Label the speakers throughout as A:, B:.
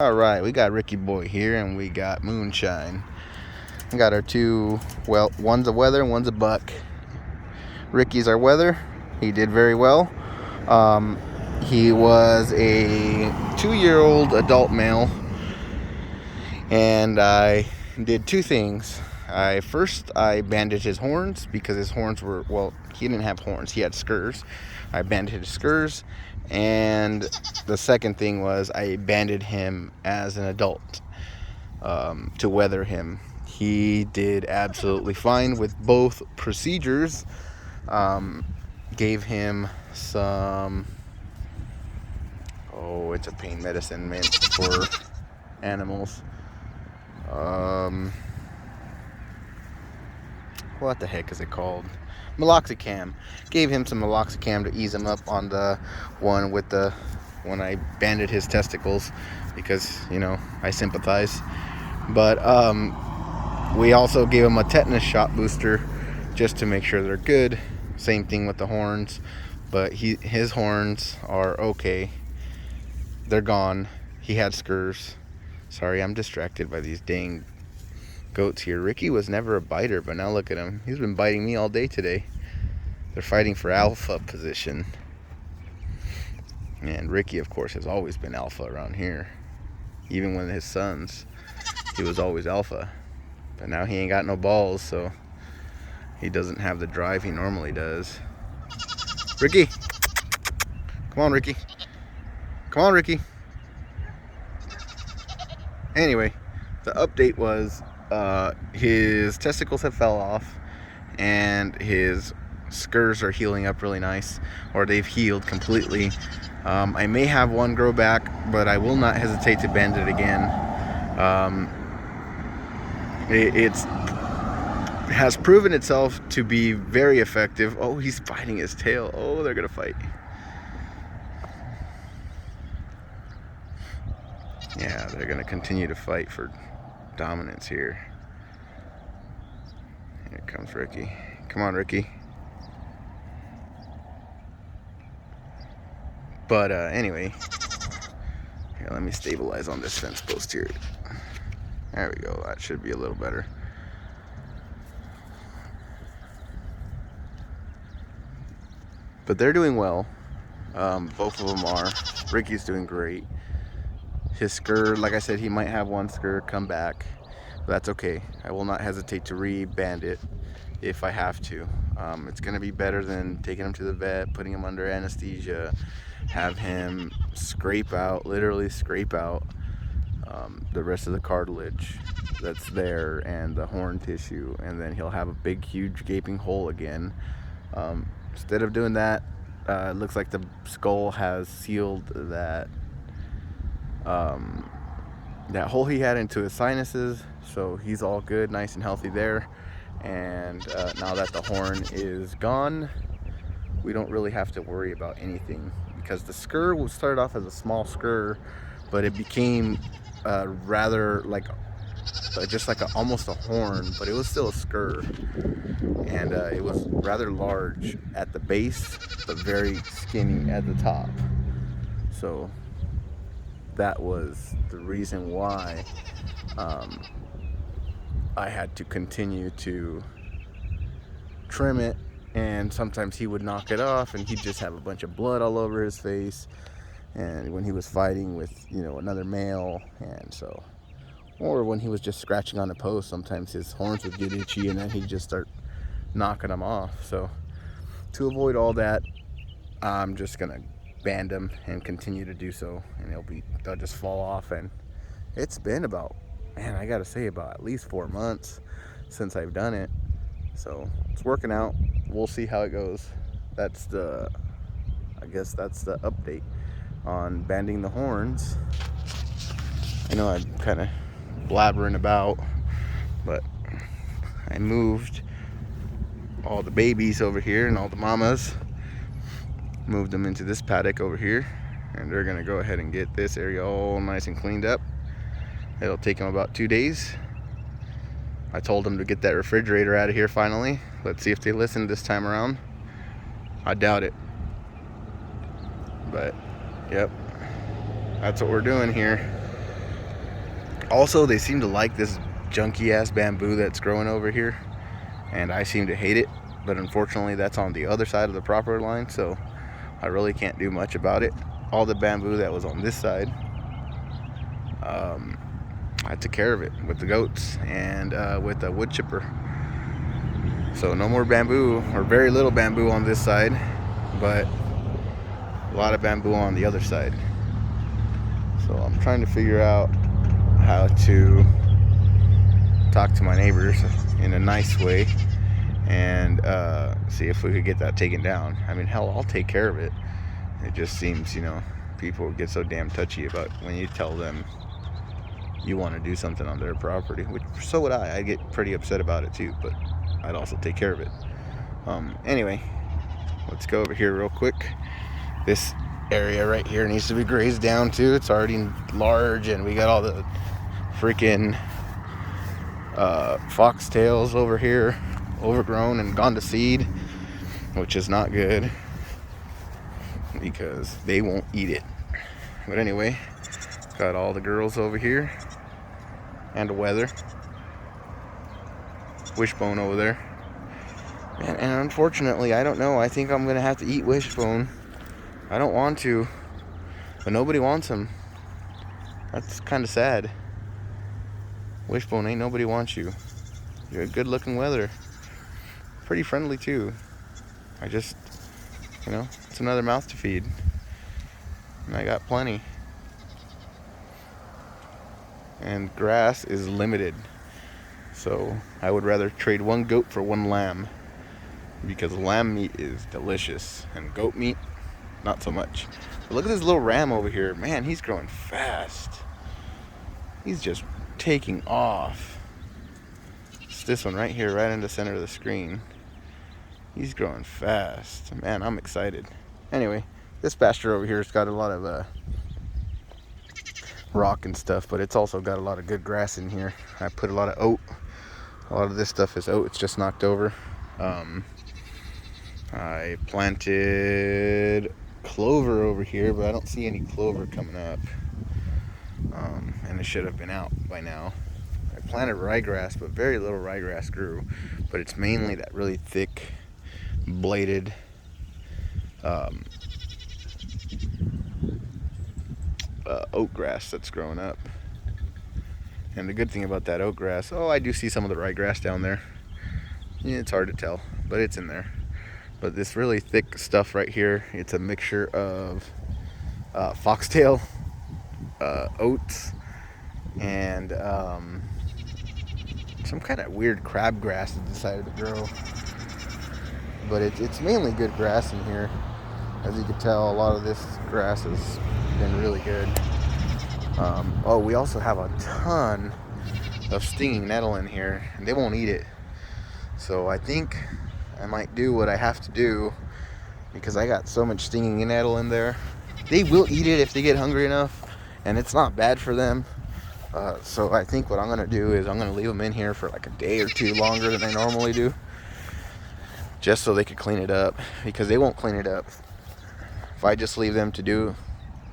A: All right, we got Ricky Boy here, and we got Moonshine. We got our two. Well, one's a wether, one's a buck. Ricky's our wether. He did very well. He was a 2-year-old adult male, and I did two things. First I bandaged his horns because his horns were, well, he didn't have horns, he had scurs. I bandaged his scurs, and the second thing was I banded him as an adult to weather him. He did absolutely fine with both procedures. Gave him some, it's a pain medicine meant for animals. What the heck is it called? Meloxicam. Gave him some meloxicam to ease him up on the one when I banded his testicles, because I sympathize. But we also gave him a tetanus shot booster just to make sure they're good. Same thing with the horns, but his horns are okay. They're gone. He had scurs. Sorry, I'm distracted by these dang goats here. Ricky was never a biter, but now look at him. He's been biting me all day today. They're fighting for alpha position. And Ricky, of course, has always been alpha around here. Even when his sons, he was always alpha. But now he ain't got no balls, so he doesn't have the drive he normally does. Ricky! Come on, Ricky. Come on, Ricky. Anyway, the update was his testicles have fell off and his scurs are healing up really nice, or they've healed completely. I may have one grow back, but I will not hesitate to band it again. It has proven itself to be very effective. Oh, he's biting his tail. Oh, they're gonna fight. Yeah, they're gonna continue to fight for dominance here. Here comes Ricky. Come on, Ricky. But anyway, here, let me stabilize on this fence post here. There we go. That should be a little better. But they're doing well. Both of them are. Ricky's doing great. His scur, like I said, he might have one scur come back. But that's okay. I will not hesitate to re-band it if I have to. It's going to be better than taking him to the vet, putting him under anesthesia, have him scrape out, literally scrape out the rest of the cartilage that's there and the horn tissue, and then he'll have a big, huge, gaping hole again. Instead of doing that, it looks like the skull has sealed that hole he had into his sinuses, so he's all good, nice and healthy there. And now that the horn is gone, we don't really have to worry about anything, because the scur started off as a small scur, but it became rather like just like almost a horn, but it was still a scur, and it was rather large at the base but very skinny at the top. So that was the reason why I had to continue to trim it, and sometimes he would knock it off and he'd just have a bunch of blood all over his face, and when he was fighting with another male, and so, or when he was just scratching on a post, sometimes his horns would get itchy and then he'd just start knocking them off. So to avoid all that, I'm just gonna band them and continue to do so, and they'll just fall off. And it's been about, man, I gotta say, about at least 4 months since I've done it, so it's working out. We'll see how it goes. I guess that's the update on banding the horns. I know I'm kind of blabbering about, but I moved all the babies over here and all the mamas, moved them into this paddock over here, and they're gonna go ahead and get this area all nice and cleaned up. It'll take them about 2 days. I told them to get that refrigerator out of here finally. Let's see if they listen this time around. I doubt it, but yep, that's what we're doing here. Also, they seem to like this junky ass bamboo that's growing over here, and I seem to hate it. But unfortunately, that's on the other side of the property line, so I really can't do much about it. All the bamboo that was on this side, I took care of it with the goats and with a wood chipper. So no more bamboo, or very little bamboo on this side, but a lot of bamboo on the other side. So I'm trying to figure out how to talk to my neighbors in a nice way and see if we could get that taken down. I mean, hell, I'll take care of it. It just seems, you know, people get so damn touchy about when you tell them you want to do something on their property, which so would I. I'd get pretty upset about it too, but I'd also take care of it. Anyway, let's go over here real quick. This area right here needs to be grazed down too. It's already large, and we got all the freaking foxtails over here, overgrown and gone to seed, which is not good because they won't eat it. But anyway, got all the girls over here and the weather. Wishbone over there. And unfortunately, I don't know. I think I'm gonna have to eat Wishbone. I don't want to, but nobody wants him. That's kind of sad. Wishbone, ain't nobody wants you. You're a good-looking weather. Pretty friendly too. I just, you know, it's another mouth to feed, and I got plenty. And grass is limited, so I would rather trade one goat for one lamb, because lamb meat is delicious and goat meat not so much. But look at this little ram over here. Man, he's growing fast. He's just taking off. It's this one right here, right in the center of the screen. He's growing fast. Man, I'm excited. Anyway, this pasture over here has got a lot of rock and stuff, but it's also got a lot of good grass in here. I put a lot of oat. A lot of this stuff is oat. It's just knocked over. I planted clover over here, but I don't see any clover coming up. And it should have been out by now. I planted ryegrass, but very little ryegrass grew. But it's mainly that really thick, bladed oat grass that's growing up. And the good thing about that oat grass, oh, I do see some of the ryegrass down there. Yeah, it's hard to tell, but it's in there. But this really thick stuff right here, it's a mixture of foxtail, oats, and some kind of weird crabgrass that decided to grow. But it's mainly good grass in here. As you can tell, a lot of this grass has been really good. Oh, we also have a ton of stinging nettle in here, and they won't eat it. So I think I might do what I have to do, because I got so much stinging nettle in there. They will eat it if they get hungry enough, and it's not bad for them. So I think what I'm gonna do is I'm gonna leave them in here for like a day or two longer than I normally do, just so they could clean it up, because they won't clean it up. If I just leave them to do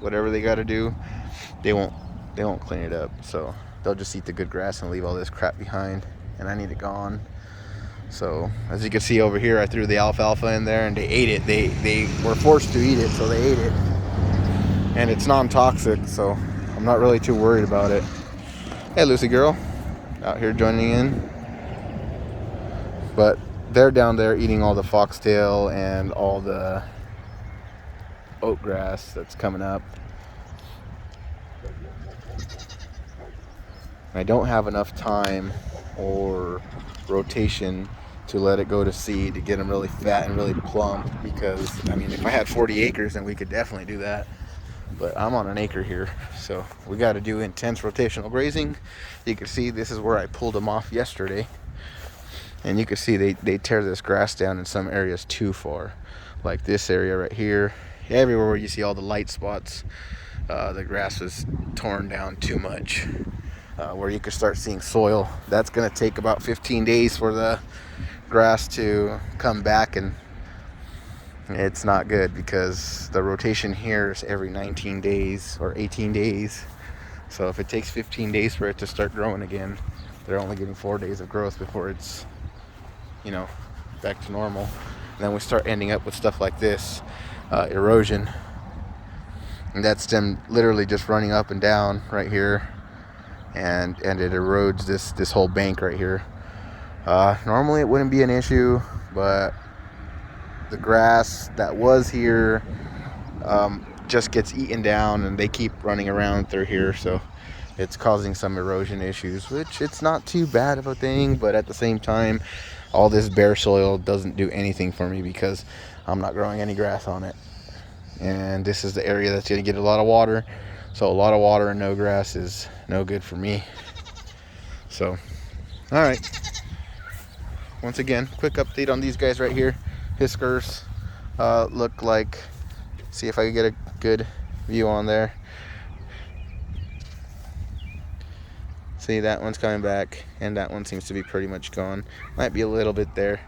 A: whatever they got to do, they won't clean it up. So they'll just eat the good grass and leave all this crap behind, and I need it gone. So as you can see over here, I threw the alfalfa in there and they ate it. They were forced to eat it, so they ate it. And it's non-toxic, so I'm not really too worried about it. Hey, Lucy girl, out here joining in. But they're down there eating all the foxtail and all the oat grass that's coming up. I don't have enough time or rotation to let it go to seed to get them really fat and really plump, because I mean, if I had 40 acres, then we could definitely do that. But I'm on an acre here, so we got to do intense rotational grazing. You can see this is where I pulled them off yesterday, and you can see they tear this grass down in some areas too far, like this area right here. Everywhere where you see all the light spots, the grass was torn down too much, where you could start seeing soil. That's going to take about 15 days for the grass to come back, and it's not good because the rotation here is every 19 days or 18 days. So if it takes 15 days for it to start growing again, they're only getting 4 days of growth before it's, you know, back to normal. And then we start ending up with stuff like this, erosion. And that's them literally just running up and down right here, and it erodes this whole bank right here. Normally it wouldn't be an issue, but the grass that was here just gets eaten down, and they keep running around through here, so it's causing some erosion issues, which it's not too bad of a thing. But at the same time, all this bare soil doesn't do anything for me because I'm not growing any grass on it, and this is the area that's going to get a lot of water. So a lot of water and no grass is no good for me. So all right, once again, quick update on these guys right here. Whiskers look like, see if I can get a good view on there. See, that one's coming back, and that one seems to be pretty much gone. Might be a little bit there,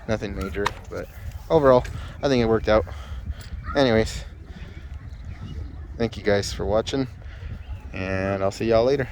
A: nothing major, but overall I think it worked out. Anyways, thank you guys for watching, and I'll see y'all later.